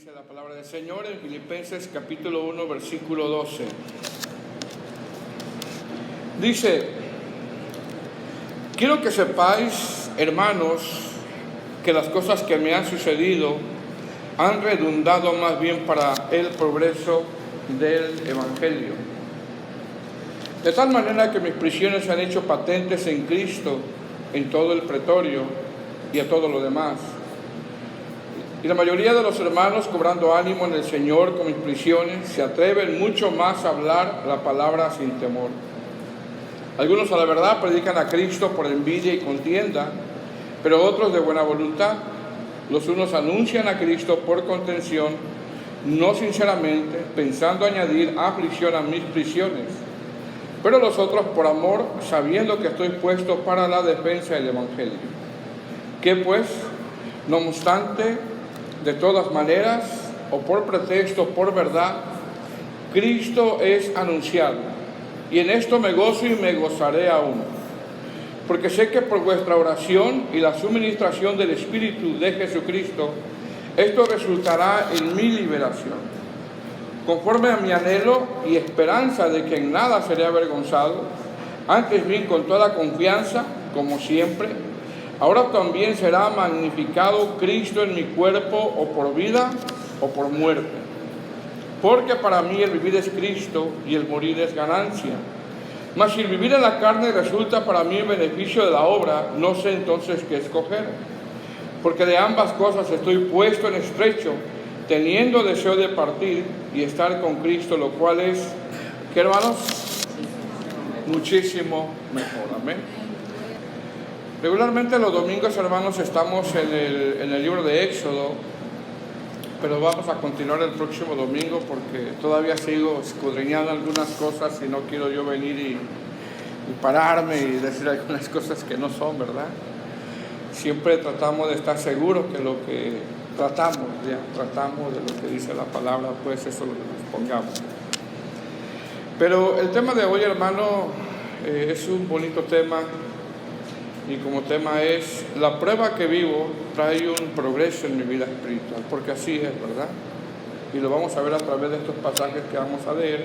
Dice la palabra del Señor en Filipenses capítulo 1, versículo 12. Dice: quiero que sepáis, hermanos, que las cosas que me han sucedido han redundado más bien para el progreso del Evangelio. De tal manera que mis prisiones se han hecho patentes en Cristo, en todo el pretorio y a todo lo demás. Y la mayoría de los hermanos, cobrando ánimo en el Señor con mis prisiones, se atreven mucho más a hablar la palabra sin temor. Algunos a la verdad predican a Cristo por envidia y contienda, pero otros de buena voluntad. Los unos anuncian a Cristo por contención, no sinceramente, pensando añadir aflicción a mis prisiones. Pero los otros por amor, sabiendo que estoy puesto para la defensa del Evangelio. ¿Qué pues? No obstante, de todas maneras, o por pretexto o por verdad, Cristo es anunciado, y en esto me gozo y me gozaré aún, porque sé que por vuestra oración y la suministración del Espíritu de Jesucristo, esto resultará en mi liberación, conforme a mi anhelo y esperanza de que en nada seré avergonzado, antes bien con toda confianza, como siempre. Ahora también será magnificado Cristo en mi cuerpo, o por vida o por muerte. Porque para mí el vivir es Cristo y el morir es ganancia. Mas si el vivir en la carne resulta para mí el beneficio de la obra, no sé entonces qué escoger. Porque de ambas cosas estoy puesto en estrecho, teniendo deseo de partir y estar con Cristo, lo cual es, ¿qué, hermanos? Muchísimo mejor. Amén. Regularmente los domingos, hermanos, estamos en el libro de Éxodo, pero vamos a continuar el próximo domingo porque todavía sigo escudriñando algunas cosas y no quiero yo venir y pararme y decir algunas cosas que no son, ¿verdad? Siempre tratamos de estar seguros que lo que tratamos de lo que dice la palabra, pues eso es lo que nos pongamos. Pero el tema de hoy, hermano, es un bonito tema. Y como tema es, la prueba que vivo trae un progreso en mi vida espiritual, porque así es, ¿verdad? Y lo vamos a ver a través de estos pasajes que vamos a leer,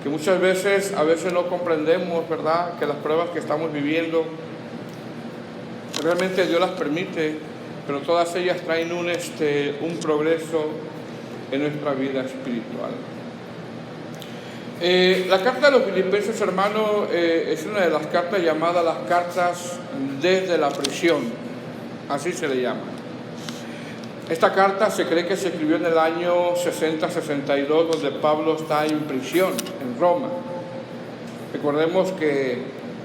que muchas veces, no comprendemos, ¿verdad?, que las pruebas que estamos viviendo, realmente Dios las permite, pero todas ellas traen un progreso en nuestra vida espiritual. La carta de los Filipenses, hermano, es una de las cartas llamadas las cartas desde la prisión, así se le llama. Esta carta se cree que se escribió en el año 60-62, donde Pablo está en prisión, en Roma. Recordemos que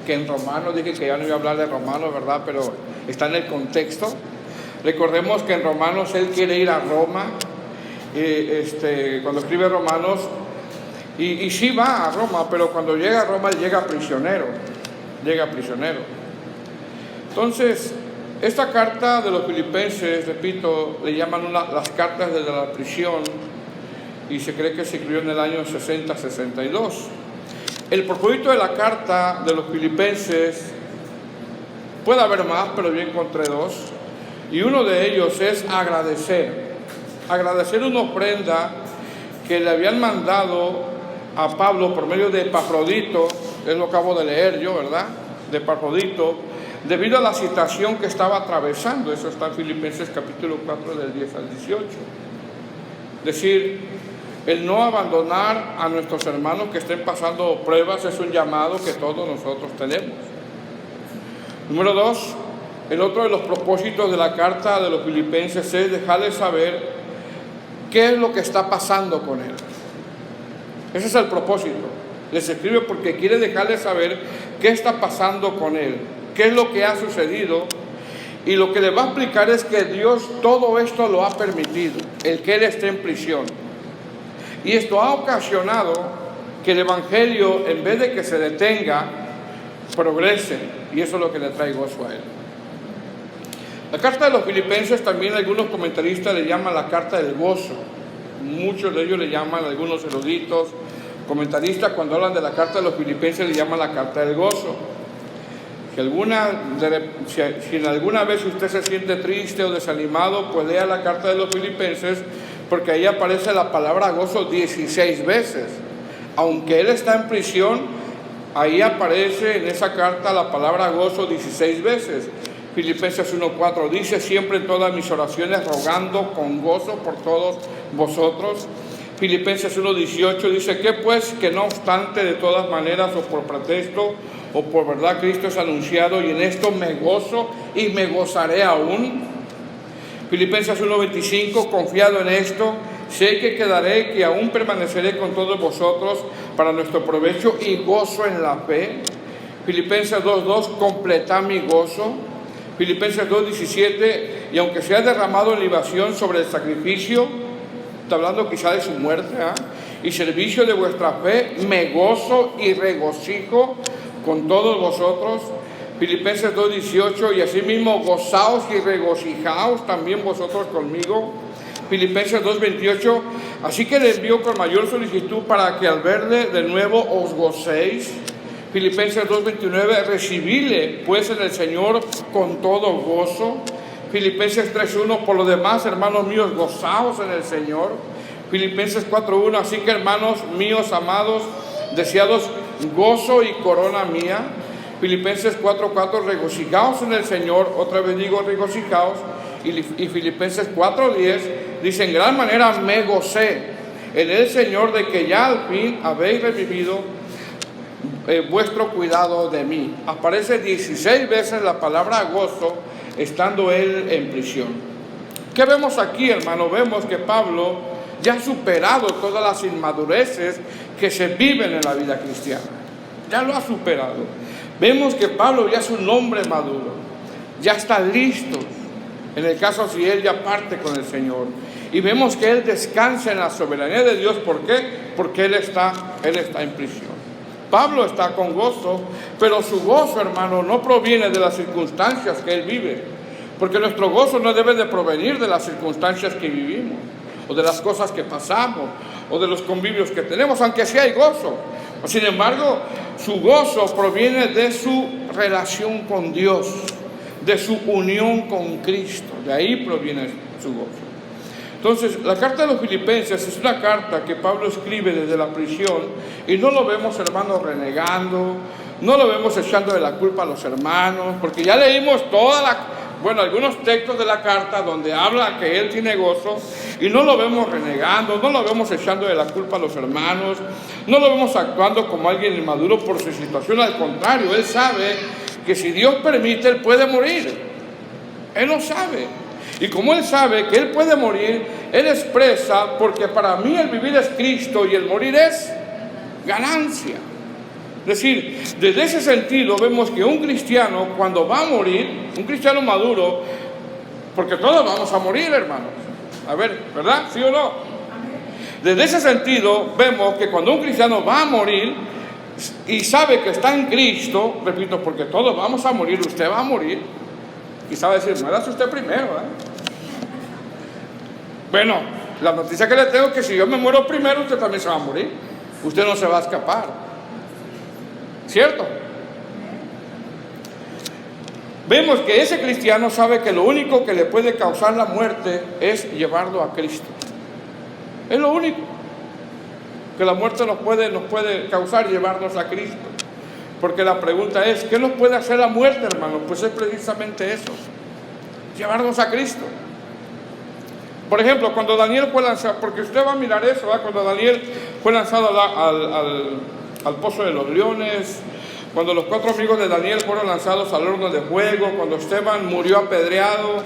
en Romanos, dije que ya no iba a hablar de Romanos, ¿verdad?, pero está en el contexto. Recordemos que en Romanos él quiere ir a Roma, cuando escribe Romanos, y sí va a Roma, pero cuando llega a Roma él llega prisionero. Entonces, esta carta de los Filipenses, repito, le llaman las cartas desde la prisión, y se cree que se escribió en el año 60-62. El propósito de la carta de los Filipenses, puede haber más, pero yo encontré dos, y uno de ellos es agradecer una ofrenda que le habían mandado a Pablo por medio de Epafrodito, es lo que acabo de leer yo, ¿verdad?, de Epafrodito, debido a la situación que estaba atravesando. Eso está en Filipenses capítulo 4 del 10 al 18. Es decir, el no abandonar a nuestros hermanos que estén pasando pruebas es un llamado que todos nosotros tenemos. Número dos, el otro de los propósitos de la carta de los Filipenses es dejarles saber qué es lo que está pasando con él. Ese es el propósito. Les escribe porque quiere dejarles saber qué está pasando con él, qué es lo que ha sucedido, y lo que le va a explicar es que Dios todo esto lo ha permitido, el que él esté en prisión. Y esto ha ocasionado que el Evangelio, en vez de que se detenga, progrese, y eso es lo que le trae gozo a él. La carta de los Filipenses también algunos comentaristas le llaman la carta del gozo. Muchos de ellos le llaman, algunos eruditos, comentaristas, cuando hablan de la carta de los Filipenses le llaman la carta del gozo. Si en alguna vez usted se siente triste o desanimado, pues lea la carta de los Filipenses, porque ahí aparece la palabra gozo 16 veces. Aunque él está en prisión, ahí aparece en esa carta la palabra gozo 16 veces. Filipenses 1:4 dice: siempre en todas mis oraciones rogando con gozo por todos vosotros. Filipenses 1:18 dice: que pues, que no obstante de todas maneras, o por pretexto o por verdad, Cristo es anunciado, y en esto me gozo y me gozaré aún. Filipenses 1:25: confiado en esto, sé que quedaré, que aún permaneceré con todos vosotros para nuestro provecho y gozo en la fe. Filipenses 2:2: completad mi gozo. Filipenses 2:17: y aunque sea derramado en libación sobre el sacrificio, está hablando quizá de su muerte, y servicio de vuestra fe, me gozo y regocijo con todos vosotros. Filipenses 2:18: y asimismo gozaos y regocijaos también vosotros conmigo. Filipenses 2:28: así que le envío con mayor solicitud para que al verle de nuevo os gocéis. Filipenses 2:29: recibidle pues en el Señor con todo gozo. Filipenses 3:1: por lo demás, hermanos míos, gozaos en el Señor. Filipenses 4:1: así que, hermanos míos amados, deseados gozo y corona mía. Filipenses 4:4: regocijaos en el Señor. Otra vez digo, regocijaos. Y Filipenses 4:10 dice: en gran manera me gocé en el Señor de que ya al fin habéis revivido vuestro cuidado de mí. Aparece 16 veces la palabra gozo estando él en prisión. ¿Qué vemos aquí, hermano? Vemos que Pablo ya ha superado todas las inmadureces que se viven en la vida cristiana. Ya lo ha superado. Vemos que Pablo ya es un hombre maduro, ya está listo, en el caso si él ya parte con el Señor. Y vemos que él descansa en la soberanía de Dios. ¿Por qué? Porque él está en prisión. Pablo está con gozo, pero su gozo, hermano, no proviene de las circunstancias que él vive, porque nuestro gozo no debe de provenir de las circunstancias que vivimos, o de las cosas que pasamos, o de los convivios que tenemos, aunque sí hay gozo. Sin embargo, su gozo proviene de su relación con Dios, de su unión con Cristo. De ahí proviene su gozo. Entonces, la carta de los Filipenses es una carta que Pablo escribe desde la prisión, y no lo vemos, hermanos, renegando, no lo vemos echándole la culpa a los hermanos, porque ya leímos algunos textos de la carta donde habla que él tiene gozo, y no lo vemos renegando, no lo vemos echándole la culpa a los hermanos, no lo vemos actuando como alguien inmaduro por su situación. Al contrario, él sabe que si Dios permite, él puede morir. Él lo sabe. Y como él sabe que él puede morir, él expresa: porque para mí el vivir es Cristo y el morir es ganancia. Es decir, desde ese sentido vemos que un cristiano, cuando va a morir, un cristiano maduro, porque todos vamos a morir, hermanos. A ver, ¿verdad? ¿Sí o no? Desde ese sentido vemos que cuando un cristiano va a morir y sabe que está en Cristo, repito, porque todos vamos a morir, usted va a morir. Quizá va a decir: muérase usted primero, Bueno, la noticia que le tengo es que si yo me muero primero, usted también se va a morir. Usted no se va a escapar. ¿Cierto? Vemos que ese cristiano sabe que lo único que le puede causar la muerte es llevarlo a Cristo. Es lo único que la muerte nos puede causar, llevarnos a Cristo. Porque la pregunta es: ¿qué nos puede hacer la muerte, hermano? Pues es precisamente eso: llevarnos a Cristo. Por ejemplo, cuando Daniel fue lanzado, porque usted va a mirar eso, cuando Daniel fue lanzado al pozo de los leones, cuando los 4 amigos de Daniel fueron lanzados al horno de fuego, cuando Esteban murió apedreado,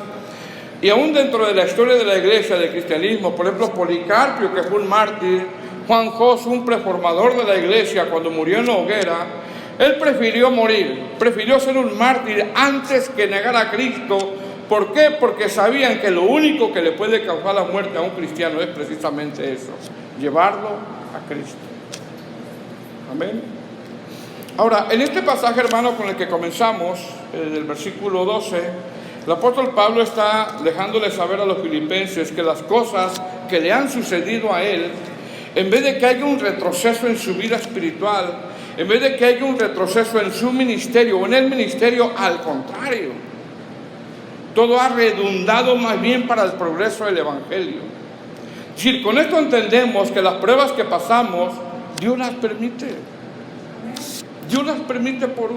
y aún dentro de la historia de la iglesia, del cristianismo, por ejemplo, Policarpio, que fue un mártir, Juan Jos, un preformador de la iglesia, cuando murió en la hoguera, él prefirió morir, prefirió ser un mártir antes que negar a Cristo. ¿Por qué? Porque sabían que lo único que le puede causar la muerte a un cristiano es precisamente eso: llevarlo a Cristo. Amén. Ahora, en este pasaje, hermano, con el que comenzamos, del versículo 12, el apóstol Pablo está dejándole saber a los filipenses que las cosas que le han sucedido a él, en vez de que haya un retroceso en su vida espiritual, en vez de que haya un retroceso en su ministerio o en el ministerio, al contrario, todo ha redundado más bien para el progreso del Evangelio. Es decir, con esto entendemos que las pruebas que pasamos, Dios las permite. Dios las permite por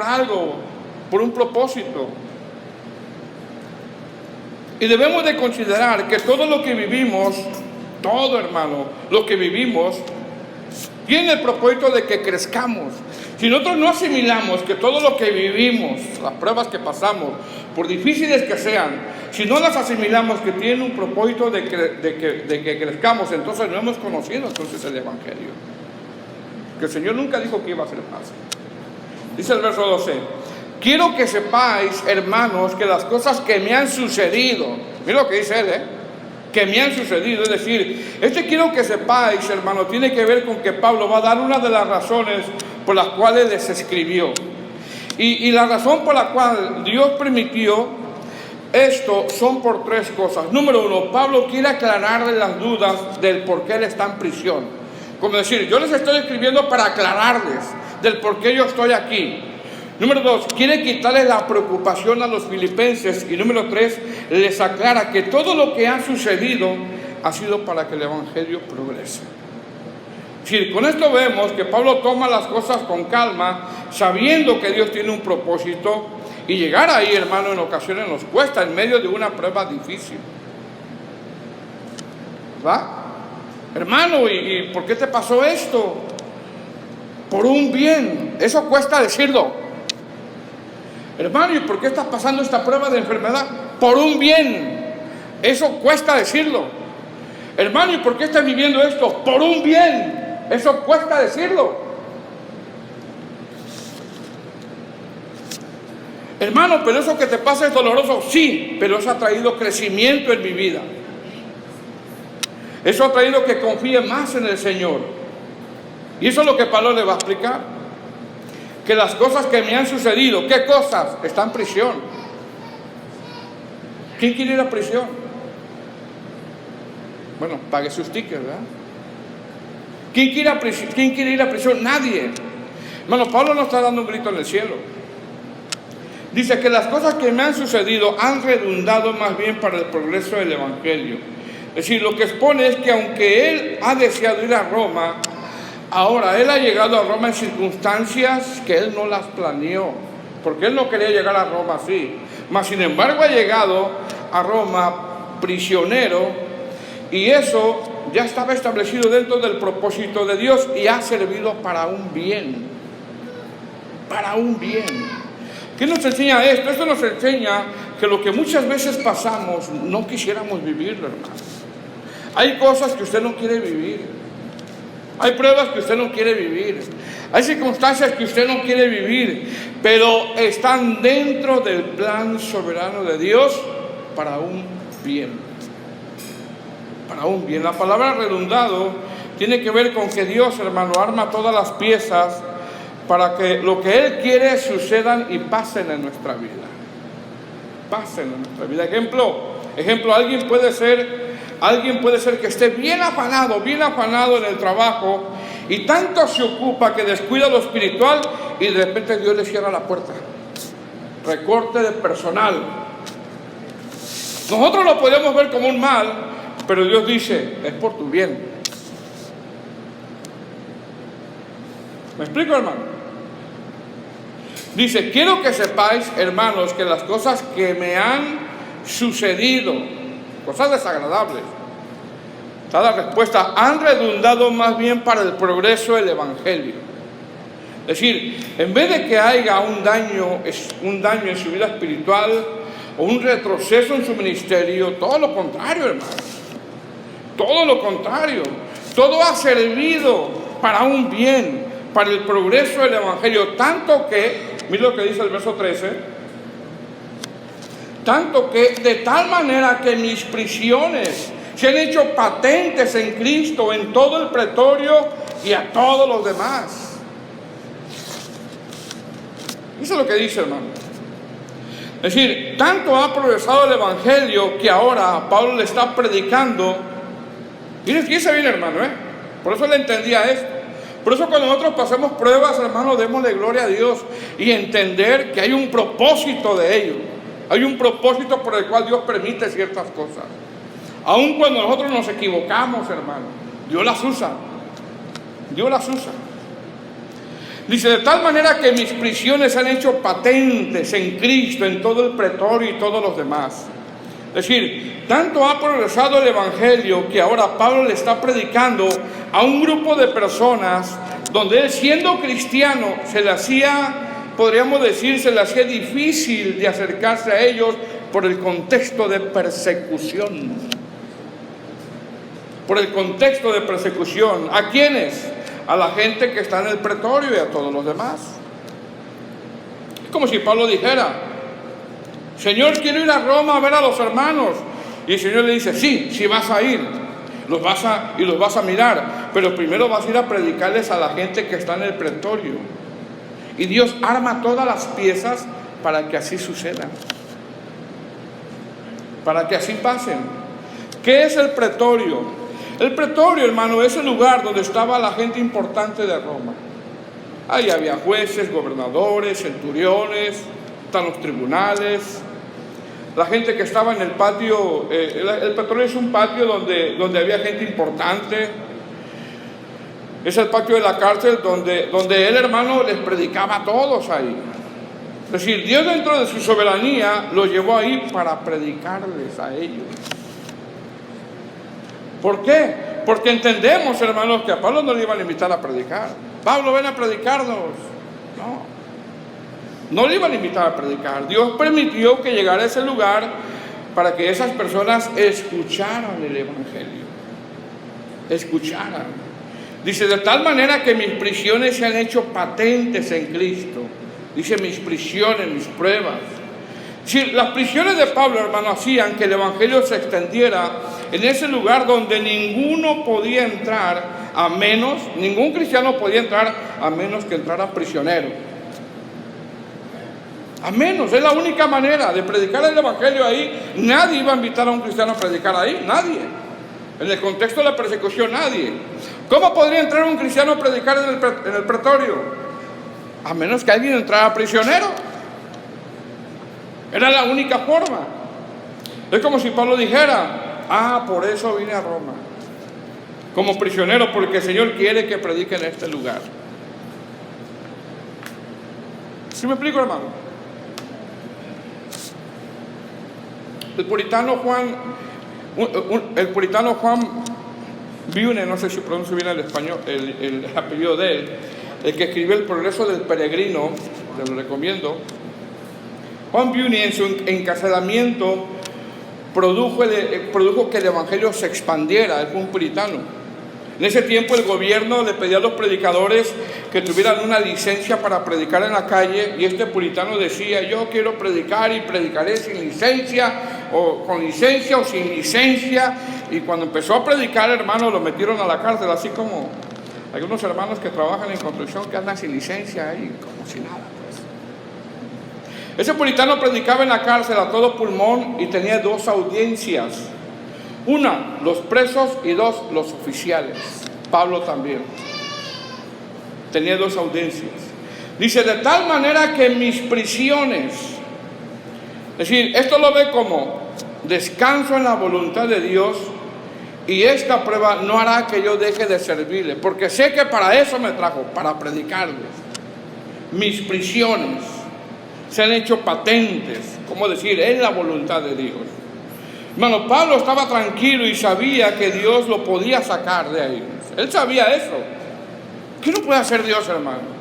algo, por un propósito. Y debemos de considerar que todo lo que vivimos, todo, hermano, lo que vivimos, tiene el propósito de que crezcamos. Si nosotros no asimilamos que todo lo que vivimos, las pruebas que pasamos, por difíciles que sean, si no las asimilamos que tienen un propósito de que crezcamos, entonces no hemos conocido entonces el Evangelio. Que el Señor nunca dijo que iba a ser fácil. Dice el verso 12: quiero que sepáis, hermanos, que las cosas que me han sucedido, mira lo que dice él, que me han sucedido, es decir, quiero que sepáis, hermano, tiene que ver con que Pablo va a dar una de las razones por las cuales les escribió. Y la razón por la cual Dios permitió esto son por tres cosas. Número uno, Pablo quiere aclararle las dudas del por qué él está en prisión. Como decir, yo les estoy escribiendo para aclararles del por qué yo estoy aquí. Número dos, quiere quitarle la preocupación a los filipenses. Y número tres, les aclara que todo lo que ha sucedido ha sido para que el Evangelio progrese. Sí, con esto vemos que Pablo toma las cosas con calma, sabiendo que Dios tiene un propósito, y llegar ahí, hermano, en ocasiones nos cuesta en medio de una prueba difícil. ¿Va? Hermano, ¿y por qué te pasó esto? Por un bien. Eso cuesta decirlo. Hermano, ¿y por qué estás pasando esta prueba de enfermedad? Por un bien. Eso cuesta decirlo. Hermano, ¿y por qué estás viviendo esto? Por un bien. Eso cuesta decirlo. Hermano, pero eso que te pasa es doloroso. Sí, pero eso ha traído crecimiento en mi vida. Eso ha traído que confíe más en el Señor. Y eso es lo que Pablo le va a explicar. Que las cosas que me han sucedido, ¿qué cosas? Está en prisión. ¿Quién quiere ir a prisión? Bueno, pague sus tickets, ¿verdad? ¿Quién quiere ir a prisión? Nadie. Hermano, Pablo no está dando un grito en el cielo. Dice que las cosas que me han sucedido han redundado más bien para el progreso del Evangelio. Es decir, lo que expone es que aunque él ha deseado ir a Roma, ahora él ha llegado a Roma en circunstancias que él no las planeó, porque él no quería llegar a Roma así. Mas sin embargo ha llegado a Roma prisionero, y eso ya estaba establecido dentro del propósito de Dios y ha servido para un bien. Para un bien. ¿Qué nos enseña esto? Esto nos enseña que lo que muchas veces pasamos no quisiéramos vivirlo, hermano. Hay cosas que usted no quiere vivir. Hay pruebas que usted no quiere vivir. Hay circunstancias que usted no quiere vivir, pero están dentro del plan soberano de Dios para un bien. Para un bien. La palabra redundado tiene que ver con que Dios, hermano, arma todas las piezas para que lo que Él quiere sucedan y pasen en nuestra vida. Pasen en nuestra vida. Ejemplo, alguien puede ser que esté bien afanado en el trabajo, y tanto se ocupa que descuida lo espiritual, y de repente Dios le cierra la puerta. Recorte de personal. Nosotros lo podemos ver como un mal, pero Dios dice, es por tu bien. ¿Me explico, hermano? Dice, quiero que sepáis, hermanos, que las cosas que me han sucedido, cosas desagradables, está la respuesta, han redundado más bien para el progreso del Evangelio. Es decir, en vez de que haya un daño en su vida espiritual o un retroceso en su ministerio, todo lo contrario, hermanos. Todo lo contrario. Todo ha servido para un bien, para el progreso del Evangelio. Tanto que, mira lo que dice el verso 13, tanto que de tal manera que mis prisiones se han hecho patentes en Cristo, en todo el pretorio y a todos los demás. Eso es lo que dice, hermano. Es decir, tanto ha progresado el Evangelio que ahora Pablo le está predicando. Fíjense bien, hermano, por eso le entendía esto. Por eso cuando nosotros pasemos pruebas, hermano, démosle gloria a Dios y entender que hay un propósito de ello. Hay un propósito por el cual Dios permite ciertas cosas. Aun cuando nosotros nos equivocamos, hermano, Dios las usa. Dios las usa. Dice, de tal manera que mis prisiones se han hecho patentes en Cristo, en todo el pretorio y todos los demás. Es decir, tanto ha progresado el Evangelio que ahora Pablo le está predicando a un grupo de personas donde él, siendo cristiano, se le hacía, podríamos decir, se le hacía difícil de acercarse a ellos por el contexto de persecución. Por el contexto de persecución. ¿A quiénes? A la gente que está en el pretorio y a todos los demás. Es como si Pablo dijera, Señor, quiero ir a Roma a ver a los hermanos. Y el Señor le dice, sí vas a ir. Los vas a mirar. Pero primero vas a ir a predicarles a la gente que está en el pretorio. Y Dios arma todas las piezas para que así suceda. Para que así pasen. ¿Qué es el pretorio? El pretorio, hermano, es el lugar donde estaba la gente importante de Roma. Ahí había jueces, gobernadores, centuriones, están los tribunales. La gente que estaba en el patio, el pretorio es un patio donde había gente importante. Es el patio de la cárcel donde el hermano les predicaba a todos ahí. Es decir, Dios dentro de su soberanía los llevó ahí para predicarles a ellos. ¿Por qué? Porque entendemos, hermanos, que a Pablo no le iban a invitar a predicar. Pablo, ven a predicarnos. No le iban a invitar a predicar. Dios permitió que llegara a ese lugar para que esas personas escucharan el Evangelio. Escucharan. Dice, de tal manera que mis prisiones se han hecho patentes en Cristo. Dice, mis prisiones, mis pruebas. Si las prisiones de Pablo, hermano, hacían que el Evangelio se extendiera en ese lugar donde ninguno podía entrar ningún cristiano podía entrar a menos que entrara prisionero. A menos, es la única manera de predicar el Evangelio ahí. Nadie iba a invitar a un cristiano a predicar ahí, nadie. En el contexto de la persecución, nadie. ¿Cómo podría entrar un cristiano a predicar en el pretorio? A menos que alguien entrara prisionero. Era la única forma. Es como si Pablo dijera, por eso vine a Roma, como prisionero, porque el Señor quiere que predique en este lugar. ¿Sí me explico, hermano? El puritano Juan Viune, no sé si pronuncio bien el español, el apellido de él, el que escribió El progreso del peregrino, te lo recomiendo. Juan Viune, en su encarcelamiento, produjo que el Evangelio se expandiera. Él fue un puritano. En ese tiempo el gobierno le pedía a los predicadores que tuvieran una licencia para predicar en la calle, y este puritano decía, yo quiero predicar y predicaré sin licencia, o con licencia o sin licencia. Y cuando empezó a predicar, hermano, lo metieron a la cárcel, así como hay unos hermanos que trabajan en construcción que andan sin licencia ahí, como si nada. Ese puritano predicaba en la cárcel a todo pulmón y tenía 2 audiencias. Una, los presos, y 2, los oficiales. Pablo también tenía 2 audiencias. Dice, de tal manera que mis prisiones, es decir, esto lo ve como descanso en la voluntad de Dios, y esta prueba no hará que yo deje de servirle, porque sé que para eso me trajo, para predicarles. Mis prisiones se han hecho patentes, como decir, es la voluntad de Dios. Hermano, Pablo estaba tranquilo y sabía que Dios lo podía sacar de ahí. Él sabía eso. ¿Qué no puede hacer Dios, hermano?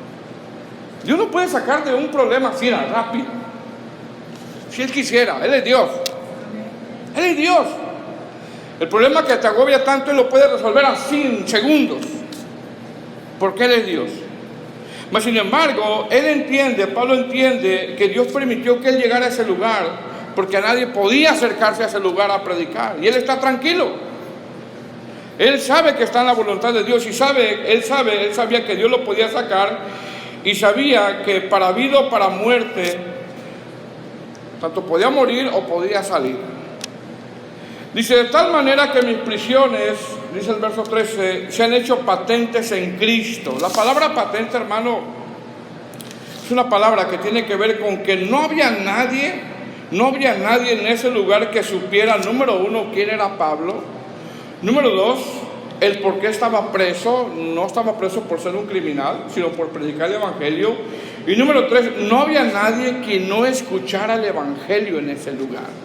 Dios no puede sacar de un problema así rápido. Si Él quisiera, Él es Dios. Él es Dios. El problema que te agobia tanto, Él lo puede resolver así en segundos, porque Él es Dios. Mas sin embargo, Pablo entiende que Dios permitió que él llegara a ese lugar, porque a nadie podía acercarse a ese lugar a predicar, y él está tranquilo. Él sabe que está en la voluntad de Dios, y él sabía que Dios lo podía sacar, y sabía que para vida o para muerte, tanto podía morir o podía salir. Dice, de tal manera que mis prisiones, dice el verso 13, se han hecho patentes en Cristo. La palabra patente, hermano, es una palabra que tiene que ver con que no había nadie No había nadie en ese lugar que supiera, número uno, quién era Pablo. Número dos, el por qué estaba preso. No estaba preso por ser un criminal, sino por predicar el evangelio. Y número tres, no había nadie que no escuchara el evangelio en ese lugar.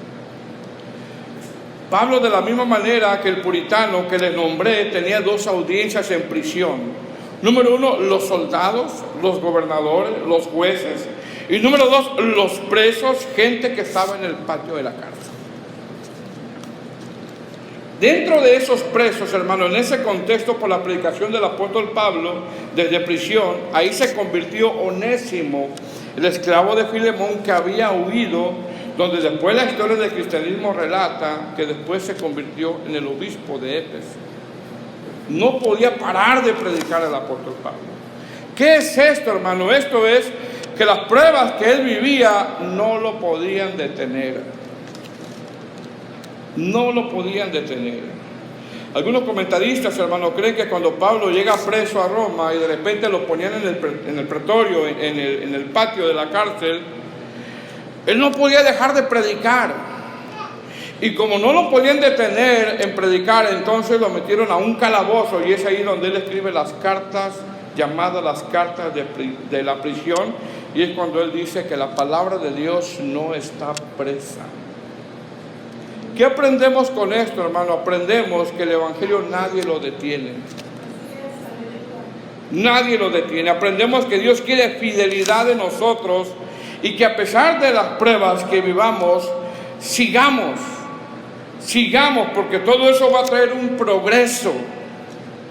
Pablo, de la misma manera que el puritano que les nombré, tenía dos audiencias en prisión. Número uno, los soldados, los gobernadores, los jueces. Y número dos, los presos, gente que estaba en el patio de la cárcel. Dentro de esos presos, hermano, en ese contexto, por la predicación del apóstol Pablo, desde prisión, ahí se convirtió Onésimo, el esclavo de Filemón que había huido, donde después la historia del cristianismo relata que después se convirtió en el obispo de Éfeso. No podía parar de predicar el apóstol Pablo. ¿Qué es esto, hermano? Esto es que las pruebas que él vivía no lo podían detener. No lo podían detener. Algunos comentaristas, hermano, creen que cuando Pablo llega preso a Roma y de repente lo ponían en el pretorio, en el patio de la cárcel, él no podía dejar de predicar. Y como no lo podían detener en predicar, entonces lo metieron a un calabozo, y es ahí donde él escribe las cartas llamadas las cartas de la prisión, y es cuando él dice que la palabra de Dios no está presa. ¿Qué aprendemos con esto, hermano? Aprendemos que el evangelio nadie lo detiene. Nadie lo detiene. Aprendemos que Dios quiere fidelidad de nosotros y que a pesar de las pruebas que vivamos, sigamos, porque todo eso va a traer un progreso.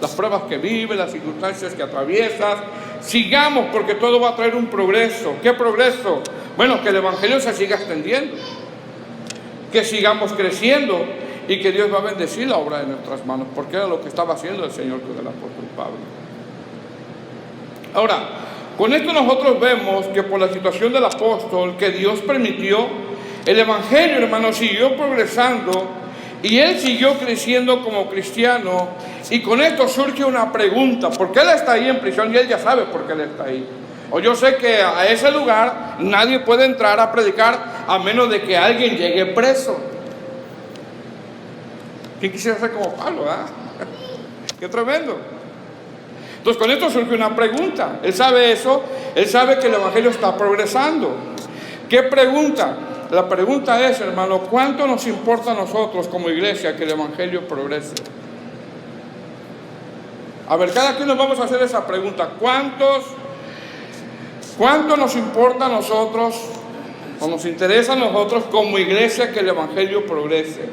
Las pruebas que vives, las circunstancias que atraviesas, sigamos, porque todo va a traer un progreso. ¿Qué progreso? Bueno, que el evangelio se siga extendiendo, que sigamos creciendo y que Dios va a bendecir la obra de nuestras manos, porque era lo que estaba haciendo el Señor con el apóstol Pablo. Ahora, con esto nosotros vemos que por la situación del apóstol, que Dios permitió, el evangelio, hermano, siguió progresando y él siguió creciendo como cristiano. Y con esto surge una pregunta: ¿por qué él está ahí en prisión? Y él ya sabe por qué él está ahí. O yo sé que a ese lugar nadie puede entrar a predicar a menos de que alguien llegue preso. ¿Quién quisiera ser como Pablo, verdad? ¡Qué tremendo! Entonces con esto surge una pregunta. Él sabe eso, él sabe que el evangelio está progresando. ¿Qué pregunta? La pregunta es, hermano, ¿cuánto nos importa a nosotros como iglesia que el evangelio progrese? A ver, cada quien nos vamos a hacer esa pregunta. ¿Cuánto nos importa a nosotros, o nos interesa a nosotros como iglesia que el evangelio progrese?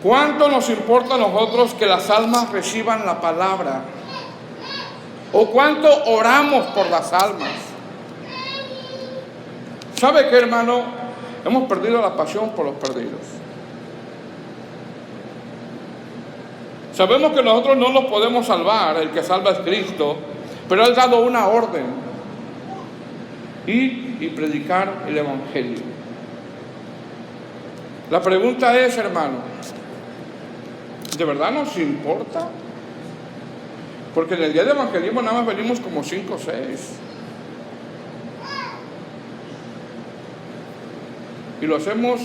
¿Cuánto nos importa a nosotros que las almas reciban la palabra? ¿O cuánto oramos por las almas? ¿Sabe qué, hermano? Hemos perdido la pasión por los perdidos. Sabemos que nosotros no los podemos salvar, el que salva es Cristo, pero Él ha dado una orden: ir y predicar el evangelio. La pregunta es, hermano, ¿de verdad nos importa? Porque en el día de evangelismo nada más venimos como 5 o 6. Y lo hacemos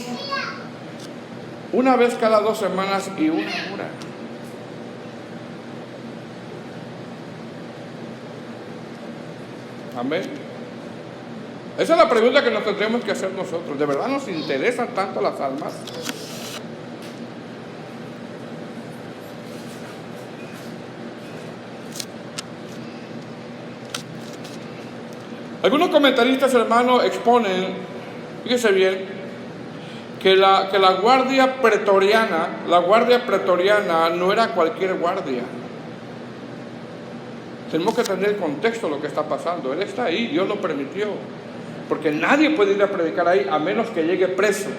una vez cada 2 semanas y 1 hora. Amén. Esa es la pregunta que nos tendremos que hacer nosotros. ¿De verdad nos interesan tanto las almas? Algunos comentaristas, hermanos, exponen, fíjese bien, que la guardia pretoriana no era cualquier guardia. Tenemos que tener el contexto de lo que está pasando. Él está ahí, Dios lo permitió, porque nadie puede ir a predicar ahí a menos que llegue preso.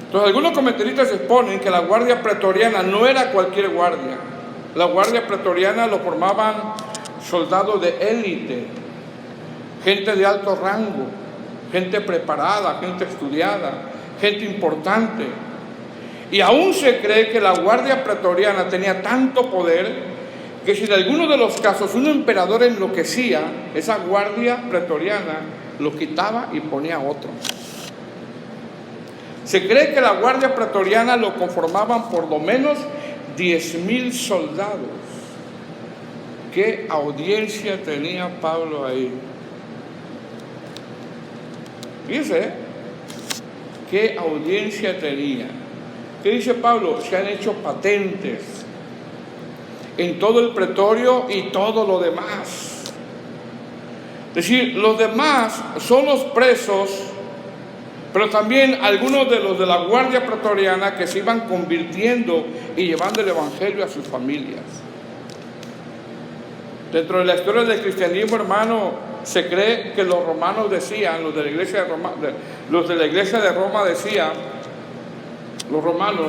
Entonces algunos comentaristas exponen que la guardia pretoriana no era cualquier guardia. La guardia pretoriana lo formaban soldados de élite, gente de alto rango, gente preparada, gente estudiada, gente importante. Y aún se cree que la guardia pretoriana tenía tanto poder que si en alguno de los casos un emperador enloquecía, esa guardia pretoriana lo quitaba y ponía otro. Se cree que la guardia pretoriana lo conformaban por lo menos 10,000 soldados. ¿Qué audiencia tenía Pablo ahí? Fíjense, ¿qué audiencia tenía? ¿Qué dice Pablo? Se han hecho patentes en todo el pretorio y todo lo demás. Es decir, los demás son los presos, pero también algunos de los de la guardia pretoriana que se iban convirtiendo y llevando el evangelio a sus familias. Dentro de la historia del cristianismo, hermano, se cree que los romanos decían, los de la iglesia de Roma decían, los romanos: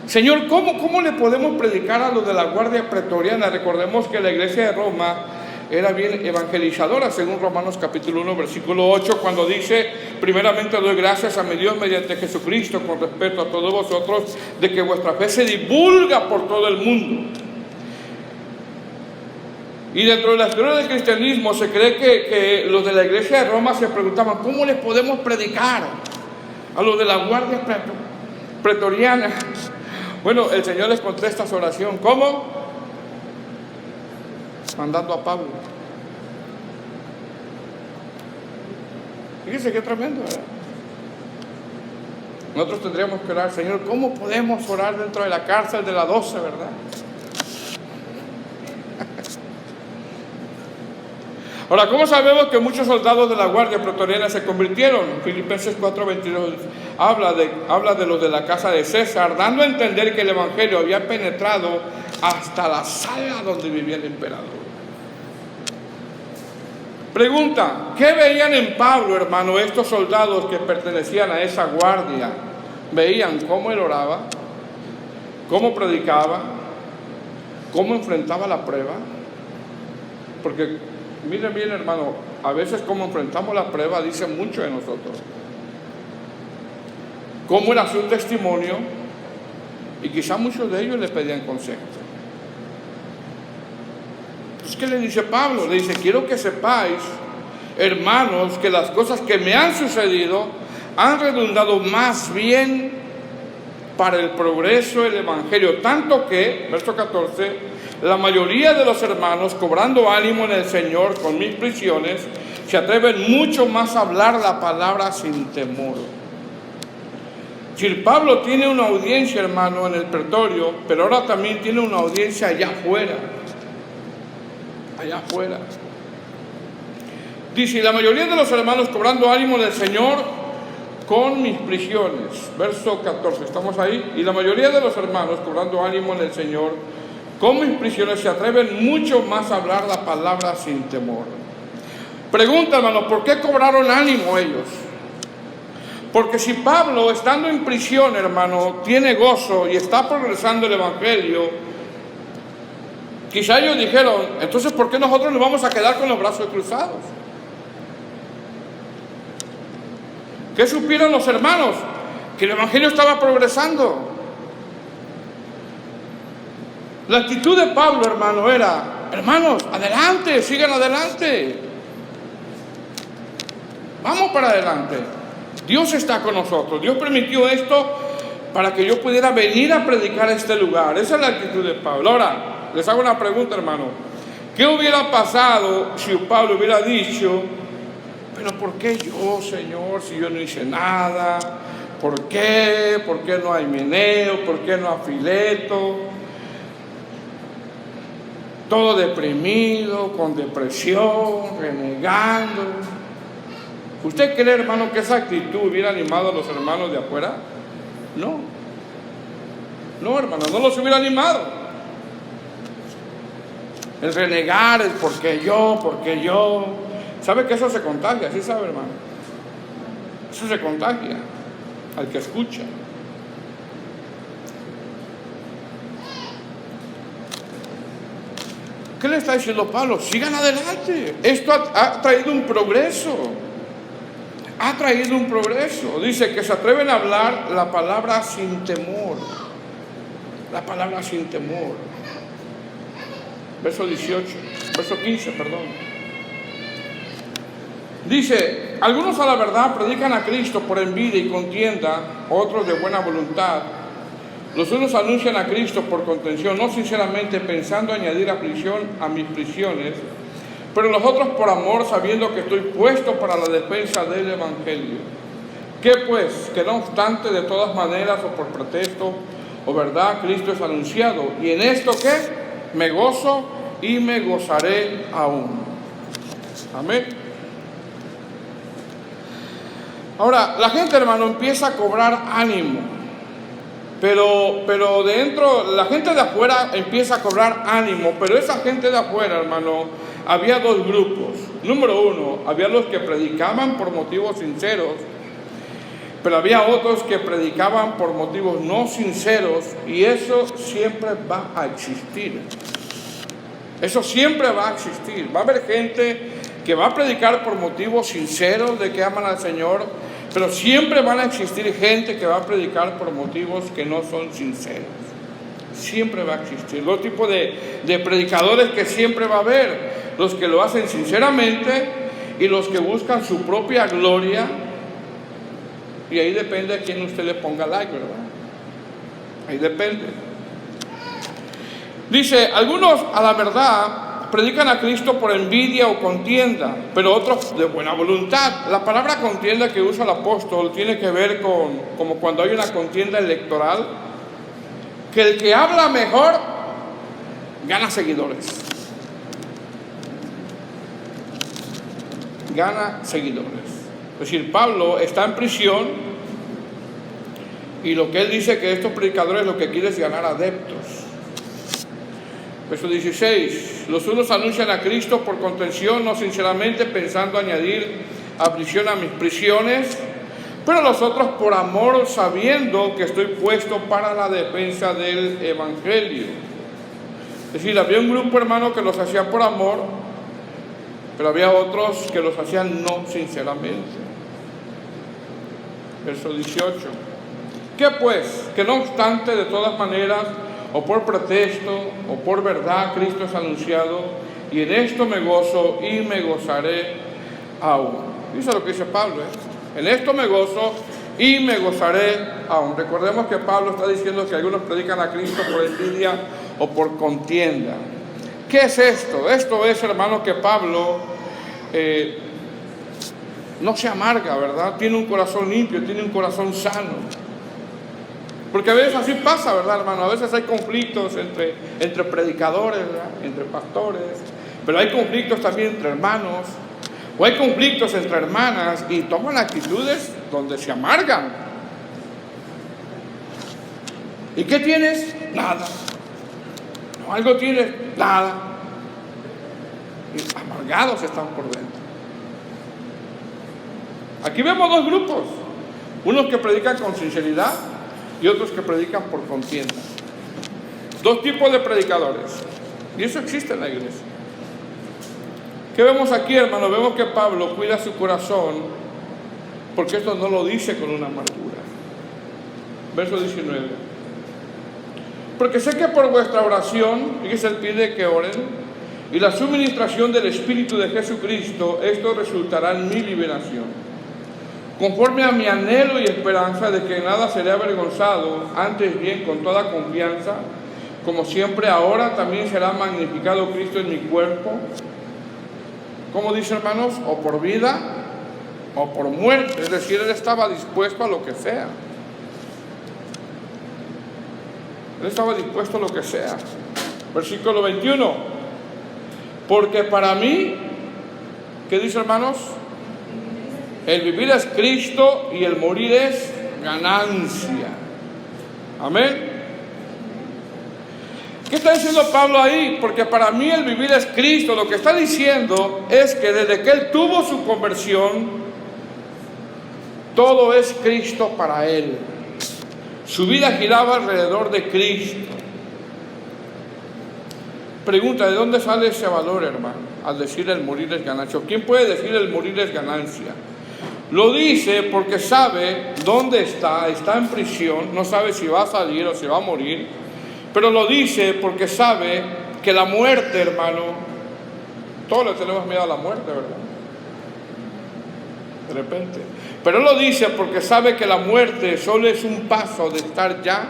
Señor, ¿cómo le podemos predicar a los de la guardia pretoriana? Recordemos que la iglesia de Roma era bien evangelizadora, según Romanos capítulo 1, versículo 8, cuando dice: primeramente doy gracias a mi Dios mediante Jesucristo con respecto a todos vosotros, de que vuestra fe se divulga por todo el mundo. Y dentro de la historia del cristianismo se cree que los de la iglesia de Roma se preguntaban: ¿cómo les podemos predicar a los de la guardia pretoriana? Bueno, el Señor les contesta su oración. ¿Cómo? Mandando a Pablo. Fíjense qué tremendo, ¿verdad? Nosotros tendríamos que orar: Señor, ¿cómo podemos orar dentro de la cárcel de la 12, verdad? Ahora, ¿cómo sabemos que muchos soldados de la guardia pretoriana se convirtieron? Filipenses 4:22 habla de los de la casa de César, dando a entender que el evangelio había penetrado hasta la sala donde vivía el emperador. Pregunta: ¿qué veían en Pablo, hermano, estos soldados que pertenecían a esa guardia? Veían cómo él oraba, cómo predicaba, cómo enfrentaba la prueba. Porque miren bien, hermano, a veces cómo enfrentamos la prueba dice mucho de nosotros. Cómo era su testimonio, y quizá muchos de ellos le pedían consejo. Entonces, ¿qué le dice Pablo? Le dice: quiero que sepáis, hermanos, que las cosas que me han sucedido han redundado más bien para el progreso del evangelio, tanto que, verso 14, la mayoría de los hermanos, cobrando ánimo en el Señor con mis prisiones, se atreven mucho más a hablar la palabra sin temor. Si Pablo tiene una audiencia, hermano, en el pretorio, pero ahora también tiene una audiencia allá afuera. Allá afuera. Dice: la mayoría de los hermanos cobrando ánimo en el Señor con mis prisiones. Verso 14, ¿estamos ahí? Y la mayoría de los hermanos cobrando ánimo en el Señor con mis prisiones se atreven mucho más a hablar la palabra sin temor. Pregunta, hermano, ¿por qué cobraron ánimo ellos? Porque si Pablo, estando en prisión, hermano, tiene gozo y está progresando el evangelio, quizá ellos dijeron: entonces, ¿por qué nosotros nos vamos a quedar con los brazos cruzados? ¿Qué supieron los hermanos? Que el evangelio estaba progresando. La actitud de Pablo, hermano, era: hermanos, adelante, sigan adelante. Vamos para adelante. Dios está con nosotros. Dios permitió esto para que yo pudiera venir a predicar a este lugar. Esa es la actitud de Pablo. Ahora, les hago una pregunta, hermano. ¿Qué hubiera pasado si Pablo hubiera dicho: pero ¿por qué yo, Señor, si yo no hice nada? ¿Por qué? ¿Por qué no hay Meneo? ¿Por qué no hay Fileto? Todo deprimido, con depresión, renegando. ¿Usted cree, hermano, que esa actitud hubiera animado a los hermanos de afuera? No. No, hermano, no los hubiera animado. El renegar, el por qué yo. ¿Sabe que eso se contagia? ¿Sí sabe, hermano? Eso se contagia al que escucha. ¿Qué le está diciendo Pablo? Sigan adelante. Esto ha traído un progreso. Ha traído un progreso. Dice que se atreven a hablar la palabra sin temor. La palabra sin temor. Verso 18. Verso 15, perdón. Dice, algunos a la verdad predican a Cristo por envidia y contienda, otros de buena voluntad. Los unos anuncian a Cristo por contención, no sinceramente pensando añadir aflicción a mis prisiones, pero los otros por amor, sabiendo que estoy puesto para la defensa del Evangelio. ¿Qué pues? Que no obstante, de todas maneras, o por pretexto, o verdad, Cristo es anunciado. ¿Y en esto qué? Me gozo y me gozaré aún. Amén. Ahora, la gente, hermano, empieza a cobrar ánimo. Pero dentro, la gente de afuera empieza a cobrar ánimo. Pero esa gente de afuera, hermano, había dos grupos. Número uno, había los que predicaban por motivos sinceros, pero había otros que predicaban por motivos no sinceros, y eso siempre va a existir. Eso siempre va a existir. Va a haber gente que va a predicar por motivos sinceros de que aman al Señor, pero siempre van a existir gente que va a predicar por motivos que no son sinceros. Siempre va a existir. Los tipos de predicadores que siempre va a haber: los que lo hacen sinceramente y los que buscan su propia gloria. Y ahí depende a quién usted le ponga like, ¿verdad? Ahí depende. Dice, algunos a la verdad predican a Cristo por envidia o contienda, pero otros de buena voluntad. La palabra contienda que usa el apóstol tiene que ver con como cuando hay una contienda electoral, que el que habla mejor gana seguidores. Gana seguidores. Es decir, Pablo está en prisión y lo que él dice que estos predicadores lo que quieren es ganar adeptos. Verso 16, los unos anuncian a Cristo por contención, no sinceramente pensando añadir aflicción a mis prisiones, pero los otros por amor, sabiendo que estoy puesto para la defensa del Evangelio. Es decir, había un grupo, hermano, que los hacía por amor, pero había otros que los hacían no sinceramente. Verso 18. ¿Qué pues? Que no obstante, de todas maneras, o por pretexto, o por verdad, Cristo es anunciado, y en esto me gozo y me gozaré aún. Dice lo que dice Pablo, En esto me gozo y me gozaré aún. Recordemos que Pablo está diciendo que algunos predican a Cristo por envidia o por contienda. ¿Qué es esto? Esto es, hermano, que Pablo no se amarga, ¿verdad? Tiene un corazón limpio, tiene un corazón sano. Porque a veces así pasa, ¿verdad, hermano? A veces hay conflictos entre predicadores, ¿verdad? Entre pastores, pero hay conflictos también entre hermanos, o hay conflictos entre hermanas, y toman actitudes donde se amargan. ¿Y qué tienes? Nada. No, algo tienes, nada. Y amargados están por dentro. Aquí vemos dos grupos: unos que predican con sinceridad y otros que predican por contienda. Dos tipos de predicadores, y eso existe en la iglesia. ¿Qué vemos aquí, hermano? Vemos que Pablo cuida su corazón, porque esto no lo dice con una amargura. Verso 19. Porque sé que por vuestra oración, fíjese, él pide que oren, y la suministración del Espíritu de Jesucristo, esto resultará en mi liberación, conforme a mi anhelo y esperanza de que nada seré avergonzado, antes bien con toda confianza, como siempre ahora también será magnificado Cristo en mi cuerpo. ¿Cómo dice, hermanos? O por vida o por muerte. Es decir, él estaba dispuesto a lo que sea. Él estaba dispuesto a lo que sea. Versículo 21. Porque para mí, ¿qué dice, hermanos? El vivir es Cristo y el morir es ganancia. Amén. ¿Qué está diciendo Pablo ahí? Porque para mí el vivir es Cristo. Lo que está diciendo es que desde que él tuvo su conversión, todo es Cristo para él. Su vida giraba alrededor de Cristo. Pregunta, ¿de dónde sale ese valor, hermano? Al decir el morir es ganancia. ¿Quién puede decir el morir es ganancia? Lo dice porque sabe dónde está en prisión, no sabe si va a salir o si va a morir, pero lo dice porque sabe que la muerte, hermano, todos le tenemos miedo a la muerte, ¿verdad? de repente. Pero Él lo dice porque sabe que la muerte solo es un paso de estar ya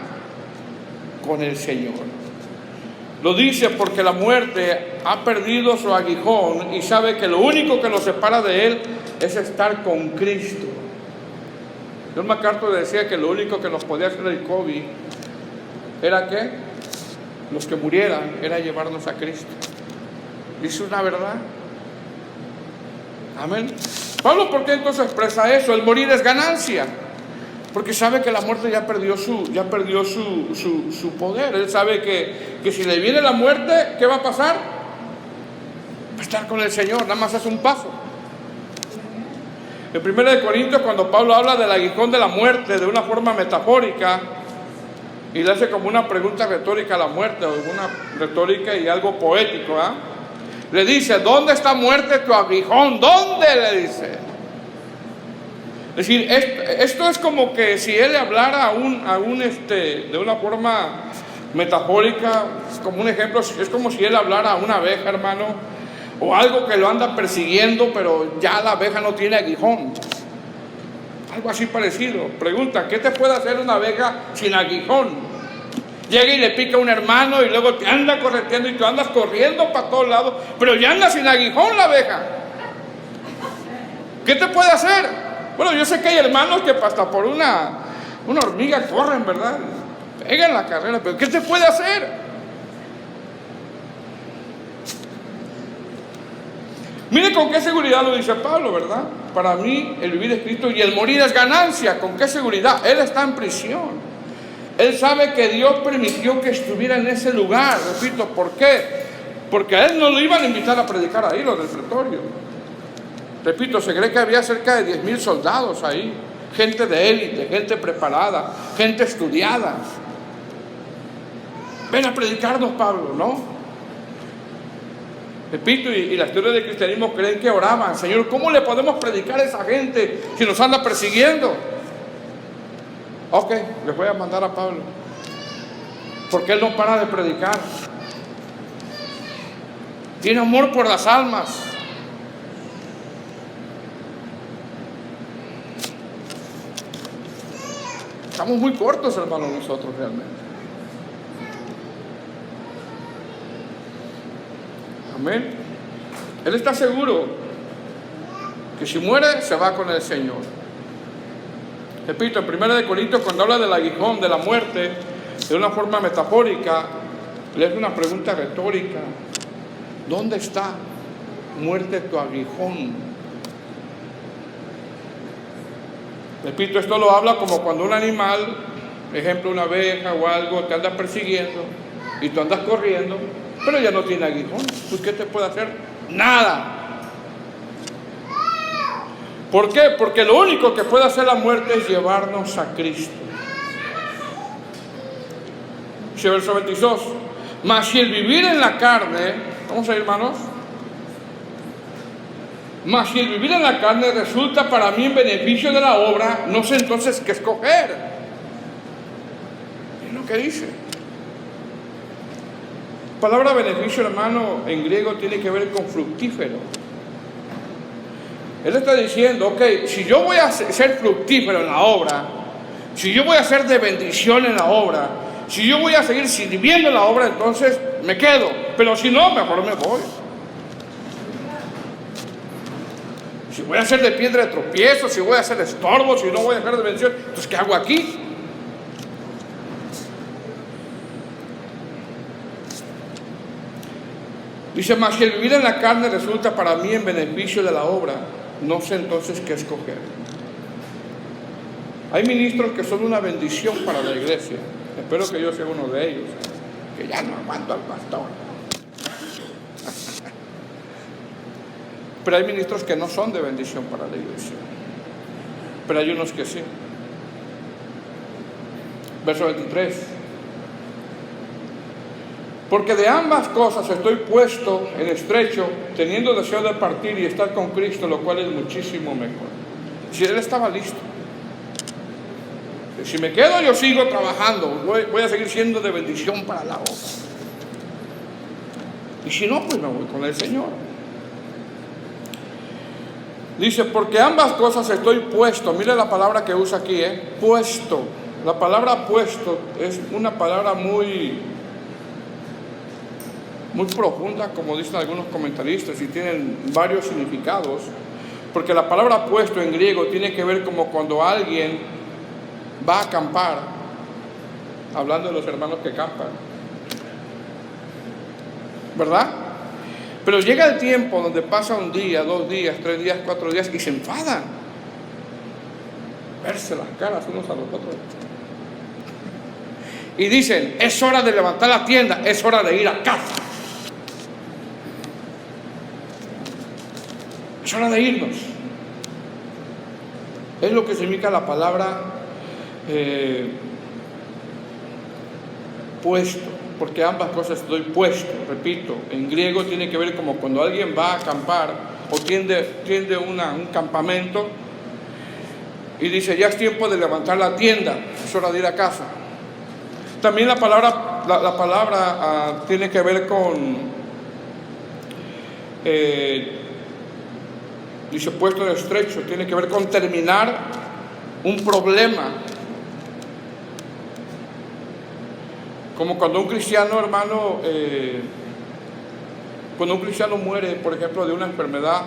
con el Señor. Lo dice porque la muerte ha perdido su aguijón y sabe que lo único que lo separa de Él es estar con Cristo. John MacArthur decía que lo único que nos podía hacer el COVID era que los que murieran era llevarnos a Cristo. Dice una verdad. Amén. Pablo, ¿por qué entonces expresa eso? El morir es ganancia. Porque sabe que la muerte ya perdió su poder. Él sabe que si le viene la muerte, ¿qué va a pasar? Va a estar con el Señor, nada más es un paso. En 1 Corintios, cuando Pablo habla del aguijón de la muerte de una forma metafórica, y le hace como una pregunta retórica a la muerte, o una retórica y algo poético, le dice, ¿dónde está muerte tu aguijón? ¿Dónde? Le dice. Es decir, esto es como que si él le hablara de una forma metafórica, como un ejemplo, es como si él hablara a una abeja, hermano, o algo que lo anda persiguiendo, pero ya la abeja no tiene aguijón. Algo así parecido. Pregunta, ¿qué te puede hacer una abeja sin aguijón? Llega y le pica a un hermano y luego te anda correteando y tú andas corriendo para todos lados, pero ya anda sin aguijón la abeja. ¿Qué te puede hacer? Bueno, yo sé que hay hermanos que hasta por una hormiga corren, ¿verdad? Pegan la carrera, pero ¿qué te puede hacer? Mire con qué seguridad lo dice Pablo, ¿verdad? Para mí el vivir es Cristo y el morir es ganancia. ¿Con qué seguridad? Él está en prisión. Él sabe que Dios permitió que estuviera en ese lugar. Repito, ¿por qué? Porque a él no lo iban a invitar a predicar ahí, los del pretorio. Repito, se cree que había cerca de 10,000 soldados ahí. Gente de élite, gente preparada, gente estudiada. Ven a predicarnos, Pablo, ¿no? Repito, y la historia del cristianismo creen que oraban, Señor, ¿cómo le podemos predicar a esa gente si nos anda persiguiendo? Ok, les voy a mandar a Pablo, porque él no para de predicar. Tiene amor por las almas. Estamos muy cortos, hermanos, nosotros realmente. Amén. Él está seguro que si muere se va con el Señor. Repito, en 1 Corintios, cuando habla del aguijón, de la muerte, de una forma metafórica, le hace una pregunta retórica. ¿Dónde está muerte tu aguijón? Repito, esto lo habla como cuando un animal, ejemplo una abeja o algo, te anda persiguiendo y tú andas corriendo, pero ya no tiene aguijón. Pues ¿qué te puede hacer? Nada. ¿Por qué? Porque lo único que puede hacer la muerte es llevarnos a Cristo. Dice verso 22. Mas si el vivir en la carne, vamos a ir, hermanos. Mas si el vivir en la carne resulta para mí en beneficio de la obra, no sé entonces qué escoger. Es lo que dice. La palabra beneficio, hermano, en griego tiene que ver con fructífero. Él está diciendo, ok, si yo voy a ser fructífero en la obra, si yo voy a ser de bendición en la obra, si yo voy a seguir sirviendo en la obra, entonces me quedo. Pero si no, mejor me voy. Si voy a ser de piedra de tropiezo, si voy a ser estorbo, si no voy a ser de bendición, entonces ¿qué hago aquí? Dice, mas si el vivir en la carne resulta para mí en beneficio de la obra, no sé entonces qué escoger. Hay ministros que son una bendición para la iglesia. Espero que yo sea uno de ellos, que ya no aguanto al pastor. Pero hay ministros que no son de bendición para la iglesia. Pero hay unos que sí. Verso 23. Porque de ambas cosas estoy puesto en estrecho, teniendo deseo de partir y estar con Cristo, lo cual es muchísimo mejor. Si él estaba listo. Si me quedo, yo sigo trabajando, voy a seguir siendo de bendición para la obra. Y si no, pues me voy con el Señor. Dice, porque ambas cosas estoy puesto. Mire la palabra que usa aquí, puesto. La palabra puesto es una palabra muy profunda, como dicen algunos comentaristas, y tienen varios significados. Porque la palabra puesto en griego tiene que ver como cuando alguien va a acampar, hablando de los hermanos que acampan, ¿verdad? Pero llega el tiempo donde pasa un día, 2 días, 3 días, 4 días y se enfadan. Verse las caras unos a los otros. Y dicen, es hora de levantar la tienda, es hora de ir a casa. Es hora de irnos. Es lo que significa la palabra puesto. Porque ambas cosas estoy puesto, repito, en griego tiene que ver como cuando alguien va a acampar o tiende un campamento y dice, ya es tiempo de levantar la tienda, es hora de ir a casa. También la palabra tiene que ver con, dice puesto en estrecho, tiene que ver con terminar un problema. Como cuando un cristiano, hermano, cuando un cristiano muere, por ejemplo, de una enfermedad,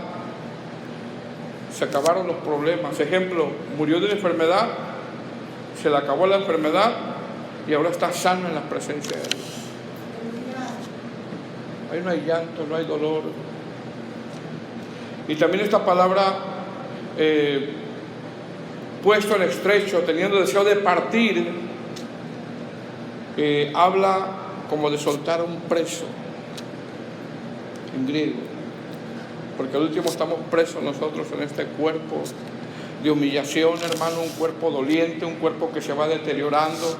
se acabaron los problemas. Ejemplo, murió de una enfermedad, se le acabó la enfermedad y ahora está sano en la presencia de Dios. Ahí no hay llanto, no hay dolor. Y también esta palabra, puesto en estrecho, teniendo deseo de partir, habla como de soltar a un preso en griego, porque al último estamos presos nosotros en este cuerpo de humillación, hermano, un cuerpo doliente, un cuerpo que se va deteriorando,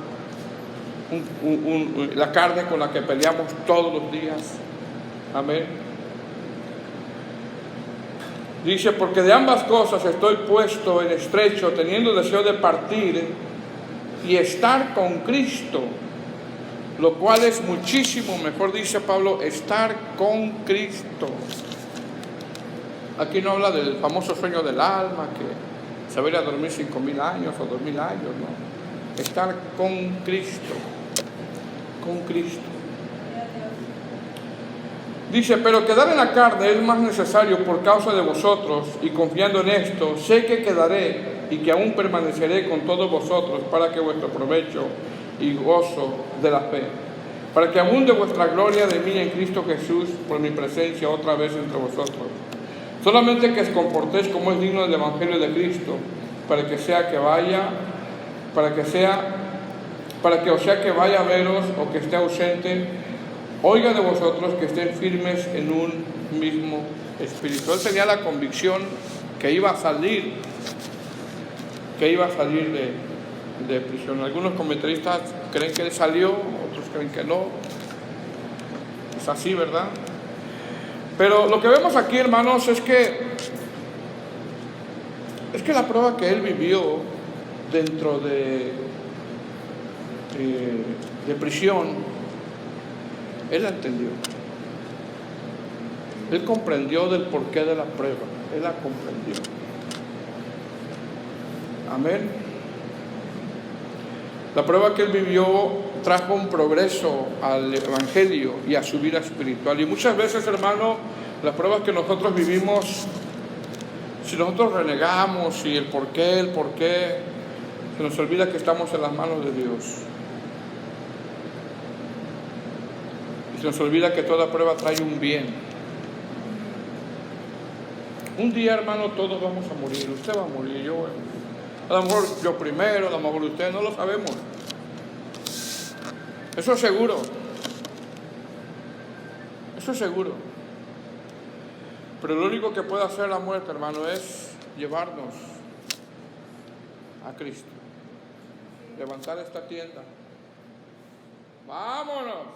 la carne con la que peleamos todos los días. Amén. Dice, porque de ambas cosas estoy puesto en estrecho, teniendo deseo de partir y estar con Cristo, lo cual es muchísimo mejor, dice Pablo, estar con Cristo. Aquí no habla del famoso sueño del alma, que se va a ir a dormir 5,000 años o 2,000 años, no. Estar con Cristo, con Cristo. Dice, pero quedar en la carne es más necesario por causa de vosotros, y confiando en esto, sé que quedaré y que aún permaneceré con todos vosotros para que vuestro provecho y gozo de la fe, para que abunde vuestra gloria de mí en Cristo Jesús por mi presencia otra vez entre vosotros. Solamente que os comportéis como es digno del Evangelio de Cristo, para que sea que vaya a veros o que esté ausente, oiga de vosotros que estén firmes en un mismo espíritu. Él tenía la convicción que iba a salir de prisión. Algunos comentaristas creen que él salió, otros creen que no. Es así, ¿verdad? Pero lo que vemos aquí, hermanos, es que la prueba que él vivió dentro de prisión, él la entendió. Él comprendió del porqué de la prueba. Él la comprendió. Amén. La prueba que él vivió trajo un progreso al Evangelio y a su vida espiritual. Y muchas veces, hermano, las pruebas que nosotros vivimos, si nosotros renegamos y el por qué, se nos olvida que estamos en las manos de Dios. Y se nos olvida que toda prueba trae un bien. Un día, hermano, todos vamos a morir. Usted va a morir, yo a lo mejor yo primero, a lo mejor usted, no lo sabemos. Eso es seguro. Eso es seguro. Pero lo único que puede hacer la muerte, hermano, es llevarnos a Cristo. Levantar esta tienda. ¡Vámonos!